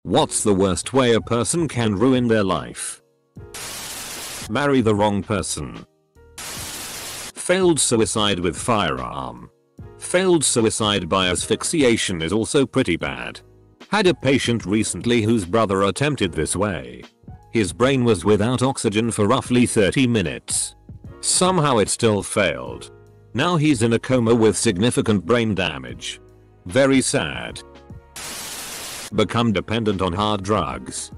What's the worst way a person can ruin their life? Marry the wrong person. Failed suicide with firearm. Failed suicide by asphyxiation is also pretty bad. Had a patient recently whose brother attempted this way. His brain was without oxygen for roughly 30 minutes. Somehow it still failed. Now he's in a coma with significant brain damage. Very sad. Become dependent on hard drugs.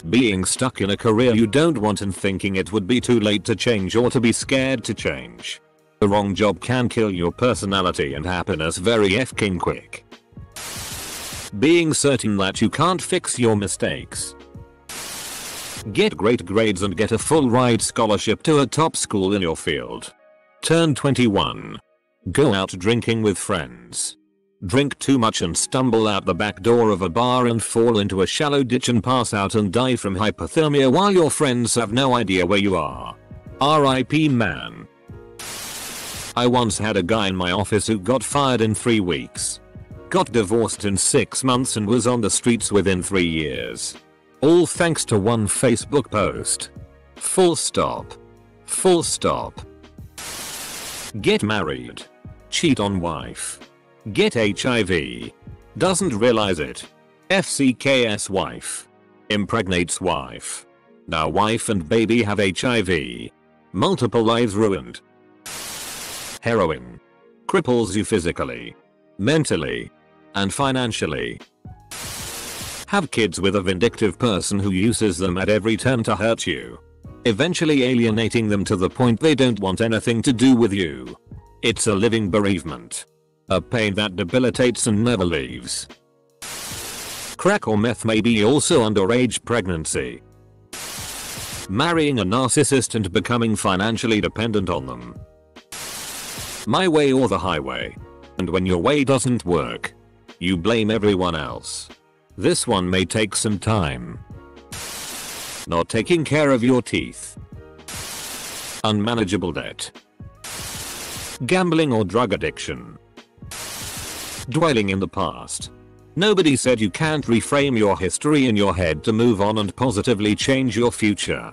Being stuck in a career you don't want and thinking it would be too late to change or to be scared to change. The wrong job can kill your personality and happiness very fking quick. Being certain that you can't fix your mistakes. Get great grades and get a full ride scholarship to a top school in your field. Turn 21. Go out drinking with friends. Drink too much and stumble out the back door of a bar and fall into a shallow ditch and pass out and die from hypothermia while your friends have no idea where you are. RIP man. I once had a guy in my office who got fired in 3 weeks. Got divorced in 6 months and was on the streets within 3 years. All thanks to one Facebook post. Full stop. Full stop. Get married. Cheat on wife. Get HIV. Doesn't realize it. FCKS wife. Impregnates wife. Now wife and baby have HIV. Multiple lives ruined. Heroin. Cripples you physically, mentally, and financially. Have kids with a vindictive person who uses them at every turn to hurt you. Eventually alienating them to the point they don't want anything to do with you. It's a living bereavement. A pain that debilitates and never leaves. Crack or meth may be also underage pregnancy. Marrying a narcissist and becoming financially dependent on them. My way or the highway. And when your way doesn't work, you blame everyone else. This one may take some time. Not taking care of your teeth. Unmanageable debt. Gambling or drug addiction. Dwelling in the past. Nobody said you can't reframe your history in your head to move on and positively change your future.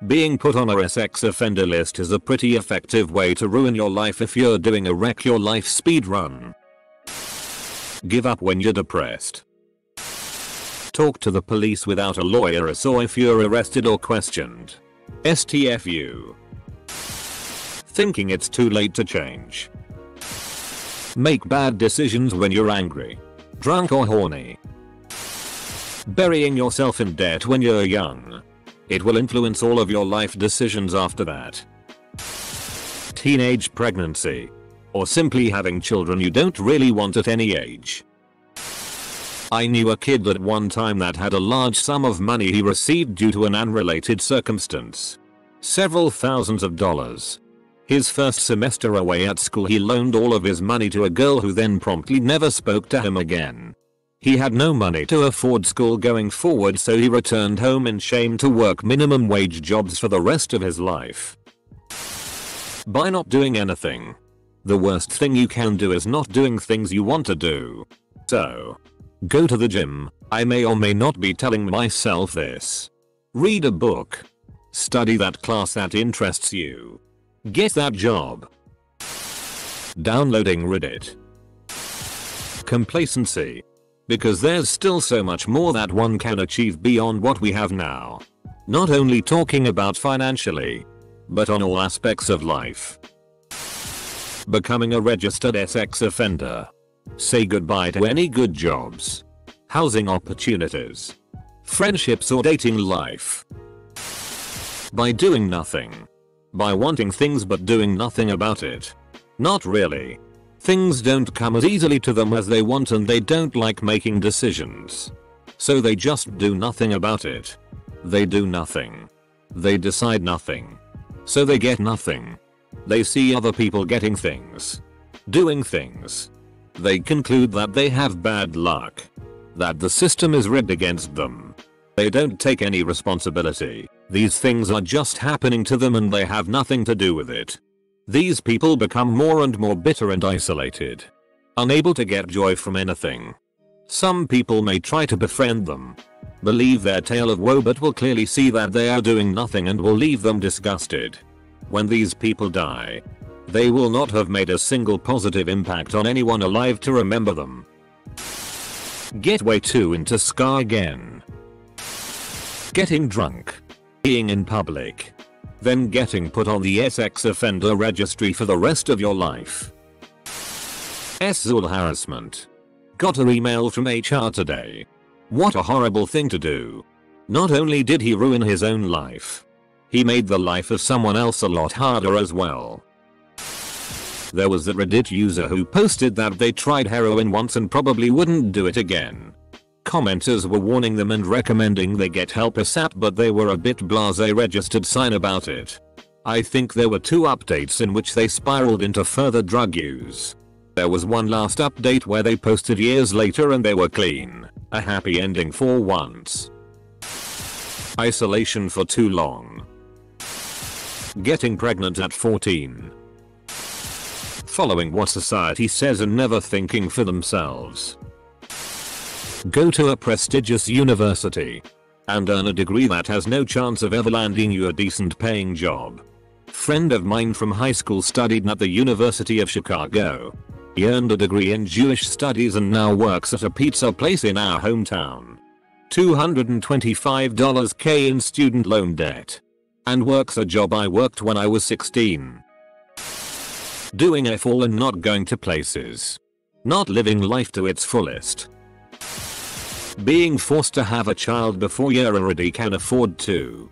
Being put on a sex offender list is a pretty effective way to ruin your life if you're doing a wreck your life speed run. Give up when you're depressed. Talk to the police without a lawyer or if you're arrested or questioned. STFU. Thinking it's too late to change. Make bad decisions when you're angry, drunk or horny. Burying yourself in debt when you're young. It will influence all of your life decisions after that. Teenage pregnancy. Or simply having children you don't really want at any age. I knew a kid at one time that had a large sum of money he received due to an unrelated circumstance. Several thousands of dollars. His first semester away at school he loaned all of his money to a girl who then promptly never spoke to him again. He had no money to afford school going forward, so he returned home in shame to work minimum wage jobs for the rest of his life. By not doing anything. The worst thing you can do is not doing things you want to do. So, go to the gym. I may or may not be telling myself this. Read a book. Study that class that interests you. Get that job. Downloading Reddit. Complacency. Because there's still so much more that one can achieve beyond what we have now. Not only talking about financially, but on all aspects of life. Becoming a registered sex offender. Say goodbye to any good jobs, housing opportunities, friendships or dating life. By doing nothing. By wanting things but doing nothing about it. Not really. Things don't come as easily to them as they want and they don't like making decisions. So they just do nothing about it. They do nothing. They decide nothing. So they get nothing. They see other people getting things. Doing things. They conclude that they have bad luck. That the system is rigged against them. They don't take any responsibility. These things are just happening to them and they have nothing to do with it. These people become more and more bitter and isolated. Unable to get joy from anything. Some people may try to befriend them, believe their tale of woe, but will clearly see that they are doing nothing and will leave them disgusted. When these people die, they will not have made a single positive impact on anyone alive to remember them. Get way too into ska again. Getting drunk, being in public, then getting put on the sex offender registry for the rest of your life. Sexual harassment. Got an email from HR today. What a horrible thing to do. Not only did he ruin his own life, he made the life of someone else a lot harder as well. There was a Reddit user who posted that they tried heroin once and probably wouldn't do it again. Commenters were warning them and recommending they get help ASAP, but they were a bit blasé registered sign about it. I think there were 2 updates in which they spiraled into further drug use. There was one last update where they posted years later and they were clean. A happy ending for once. Isolation for too long. Getting pregnant at 14. Following what society says and never thinking for themselves. Go to a prestigious university and earn a degree that has no chance of ever landing you a decent paying job. Friend of mine from high school studied at the University of Chicago. He earned a degree in Jewish studies and now works at a pizza place in our hometown. $225K in student loan debt. And works a job I worked when I was 16. Doing F all and not going to places. Not living life to its fullest. Being forced to have a child before you already can afford to.